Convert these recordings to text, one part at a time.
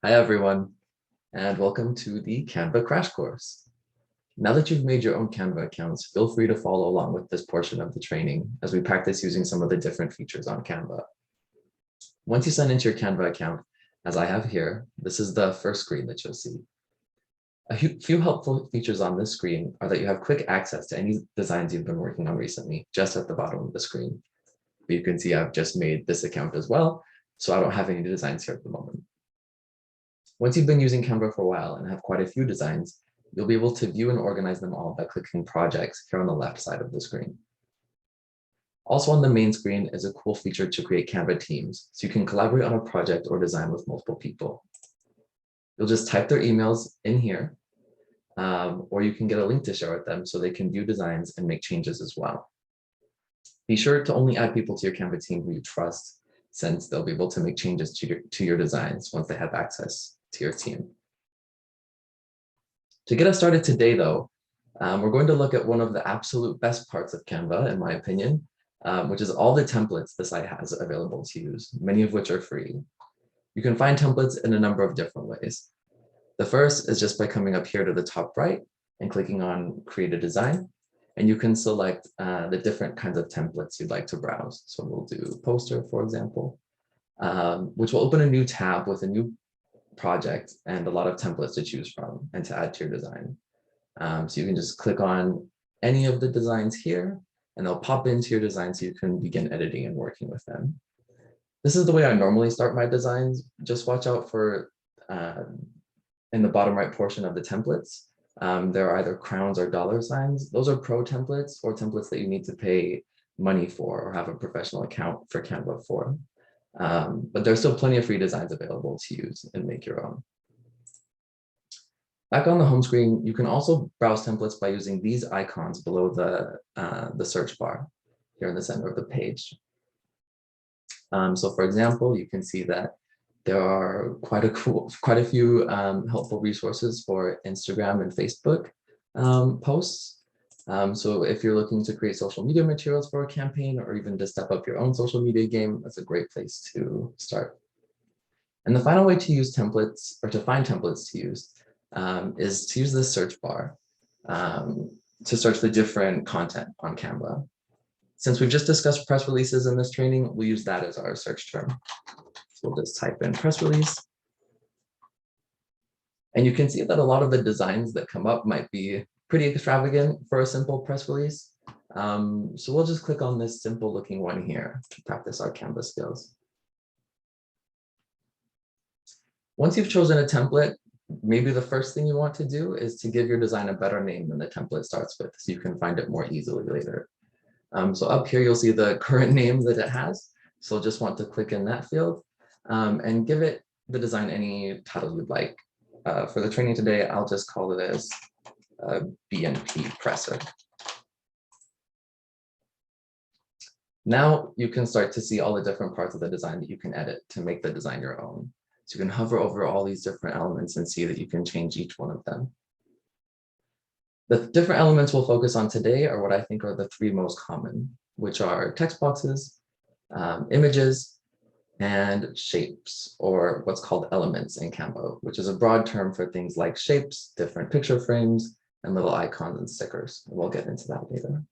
Hi, everyone, and welcome to the Canva crash course. Now that you've made your own Canva accounts, feel free to follow along with this portion of the training as we practice using some of the different features on Canva. Once you sign into your Canva account, as I have here, this is the first screen that you'll see. A few helpful features on this screen are that you have quick access to any designs you've been working on recently, just at the bottom of the screen. But you can see I've just made this account as well, so I don't have any designs here at the moment. Once you've been using Canva for a while and have quite a few designs, you'll be able to view and organize them all by clicking projects here on the left side of the screen. Also on the main screen is a cool feature to create Canva teams, so you can collaborate on a project or design with multiple people. You'll just type their emails in here, or you can get a link to share with them so they can view designs and make changes as well. Be sure to only add people to your Canva team who you trust, since they'll be able to make changes to your designs once they have access to your team. To get us started today, though, we're going to look at one of the absolute best parts of Canva, in my opinion, which is all the templates the site has available to use, many of which are free. You can find templates in a number of different ways. The first is just by coming up here to the top right and clicking on Create a Design, and you can select the different kinds of templates you'd like to browse. So we'll do poster, for example, which will open a new tab with a new project and a lot of templates to choose from and to add to your design. So you can just click on any of the designs here and they'll pop into your design so you can begin editing and working with them. This is the way I normally start my designs. Just watch out for in the bottom right portion of the templates. There are either crowns or dollar signs. Those are pro templates or templates that you need to pay money for or have a professional account for Canva for. But there's still plenty of free designs available to use and make your own. Back on the home screen, you can also browse templates by using these icons below the search bar here in the center of the page. So for example, you can see that there are quite a few helpful resources for Instagram and Facebook posts. So if you're looking to create social media materials for a campaign or even to step up your own social media game, that's a great place to start. And the final way to use templates or to find templates to use is to use this search bar to search the different content on Canva. Since we've just discussed press releases in this training, we'll use that as our search term. So we'll just type in press release. And you can see that a lot of the designs that come up might be pretty extravagant for a simple press release. So we'll just click on this simple looking one here to practice our Canva skills. Once you've chosen a template, maybe the first thing you want to do is to give your design a better name than the template starts with, so you can find it more easily later. So up here, you'll see the current name that it has. So just want to click in that field and give it the design any title you'd like. For the training today, I'll just call it as BNP presser. Now you can start to see all the different parts of the design that you can edit to make the design your own. So you can hover over all these different elements and see that you can change each one of them. The different elements we'll focus on today are what I think are the three most common, which are text boxes, images, and shapes, or what's called elements in Canva, which is a broad term for things like shapes, different picture frames, and little icons and stickers. We'll get into that later.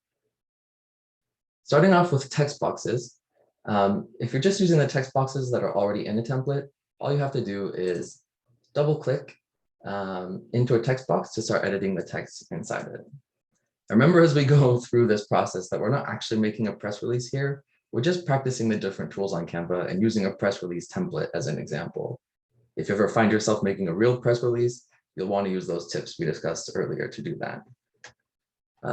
Starting off with text boxes, if you're just using the text boxes that are already in a template, all you have to do is double click into a text box to start editing the text inside it. Remember, as we go through this process, that we're not actually making a press release here. We're just practicing the different tools on Canva and using a press release template as an example. If you ever find yourself making a real press release, you'll want to use those tips we discussed earlier to do that.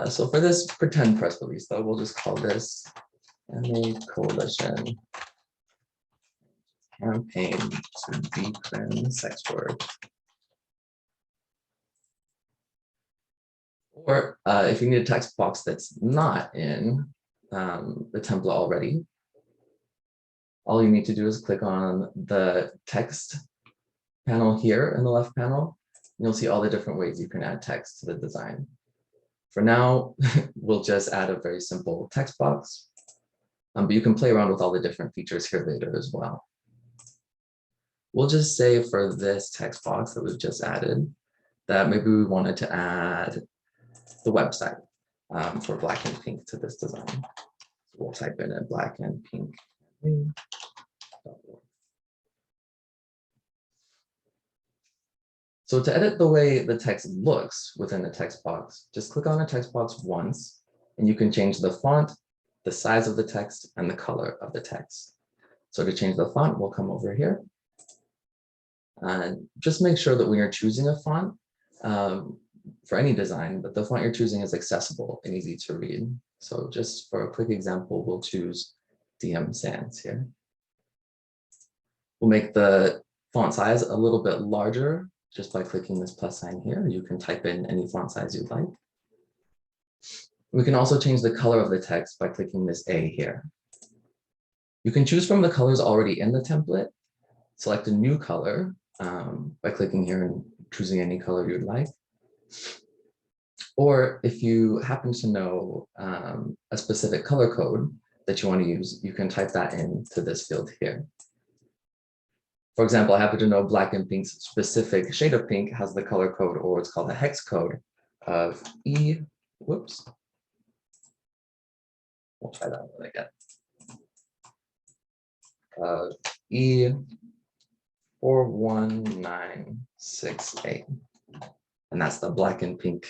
So for this pretend press release, though, we'll just call this MA Coalition Campaign to Decrim Sex Work. Or if you need a text box that's not in the template already, all you need to do is click on the text panel here in the left panel. And you'll see all the different ways you can add text to the design. For now, we'll just add a very simple text box, but you can play around with all the different features here later as well. We'll just say for this text box that we've just added, that maybe we wanted to add the website for Black and Pink to this design. So we'll type in it Black and Pink. So to edit the way the text looks within the text box, just click on the text box once, and you can change the font, the size of the text, and the color of the text. So to change the font, we'll come over here. And just make sure that when you're choosing a font for any design, that the font you're choosing is accessible and easy to read. So just for a quick example, we'll choose DM Sans here. We'll make the font size a little bit larger just by clicking this plus sign here. You can type in any font size you'd like. We can also change the color of the text by clicking this A here. You can choose from the colors already in the template. Select a new color by clicking here and choosing any color you'd like. Or if you happen to know a specific color code that you want to use, you can type that into this field here. For example, I happen to know Black and Pink's specific shade of pink has the color code, or what's called a hex code of E, whoops. We'll try that one again. E41968. And that's the Black and Pink.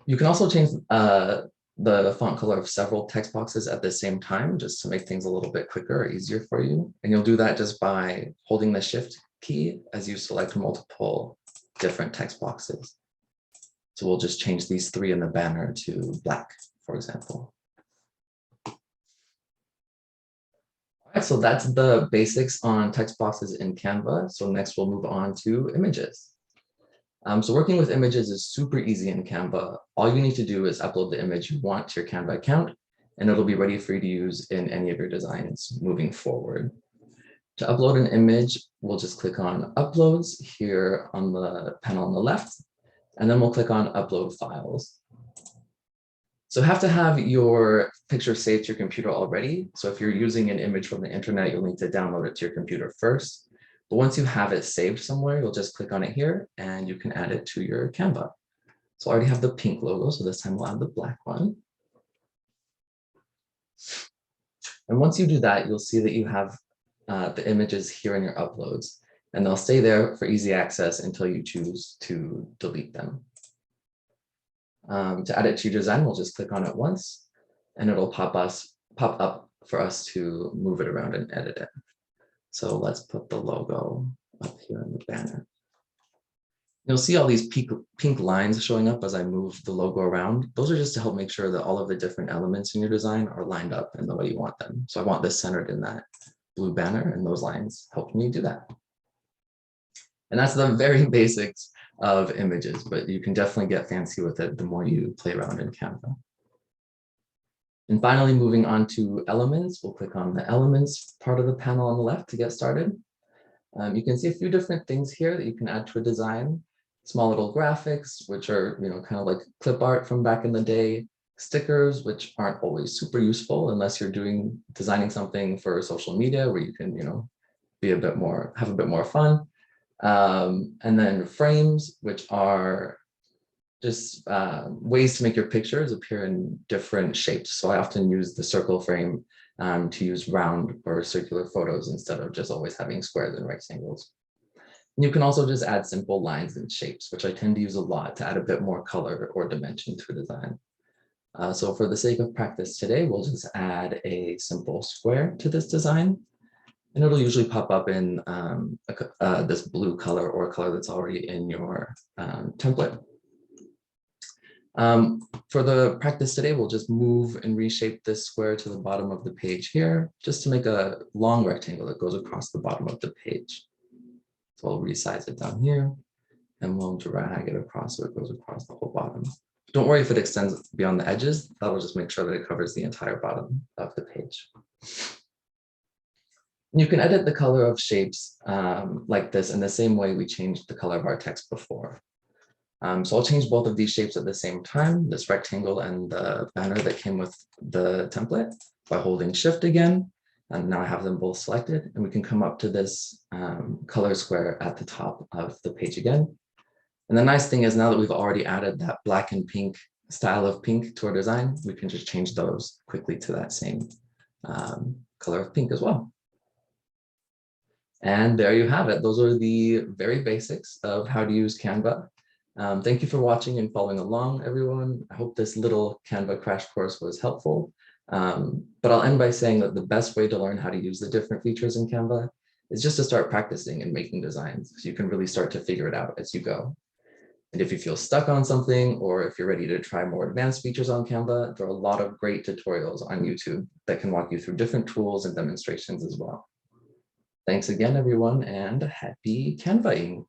You can also change the font color of several text boxes at the same time, just to make things a little bit quicker or easier for you. And you'll do that just by holding the Shift key as you select multiple different text boxes. So we'll just change these 3 in the banner to black, for example. All right, so that's the basics on text boxes in Canva. So next we'll move on to images. So working with images is super easy in Canva. All you need to do is upload the image you want to your Canva account, and it'll be ready for you to use in any of your designs moving forward. To upload an image, we'll just click on Uploads here on the panel on the left, and then we'll click on Upload Files. So have to have your picture saved to your computer already. So if you're using an image from the internet, you'll need to download it to your computer first. But once you have it saved somewhere, you'll just click on it here and you can add it to your Canva. So I already have the pink logo, so this time we'll add the black one. And once you do that, you'll see that you have the images here in your uploads, and they'll stay there for easy access until you choose to delete them. To add it to your design, we'll just click on it once, and it'll pop up for us to move it around and edit it. So let's put the logo up here in the banner. You'll see all these pink lines showing up as I move the logo around. Those are just to help make sure that all of the different elements in your design are lined up in the way you want them. So I want this centered in that blue banner, and those lines help me do that. And that's the very basics of images, but you can definitely get fancy with it the more you play around in Canva. And finally, moving on to elements, we'll click on the elements part of the panel on the left to get started. You can see a few different things here that you can add to a design. Small little graphics, which are kind of like clip art from back in the day. Stickers, which aren't always super useful unless you're designing something for social media where you can be have a bit more fun. And then frames, which are just ways to make your pictures appear in different shapes. So I often use the circle frame to use round or circular photos instead of just always having squares and rectangles. And you can also just add simple lines and shapes, which I tend to use a lot to add a bit more color or dimension to a design. So for the sake of practice today, we'll just add a simple square to this design. And it'll usually pop up in this blue color or color that's already in your template. For the practice today, we'll just move and reshape this square to the bottom of the page here, just to make a long rectangle that goes across the bottom of the page. So I'll resize it down here, and we'll drag it across so it goes across the whole bottom. Don't worry if it extends beyond the edges. That will just make sure that it covers the entire bottom of the page. You can edit the color of shapes like this in the same way we changed the color of our text before. So I'll change both of these shapes at the same time, this rectangle and the banner that came with the template, by holding Shift again. And now I have them both selected, and we can come up to this color square at the top of the page again. And the nice thing is now that we've already added that black and pink style of pink to our design, we can just change those quickly to that same color of pink as well. And there you have it. Those are the very basics of how to use Canva. Thank you for watching and following along, everyone. I hope this little Canva crash course was helpful. But I'll end by saying that the best way to learn how to use the different features in Canva is just to start practicing and making designs, so you can really start to figure it out as you go. And if you feel stuck on something, or if you're ready to try more advanced features on Canva, there are a lot of great tutorials on YouTube that can walk you through different tools and demonstrations as well. Thanks again, everyone, and happy Canvaing.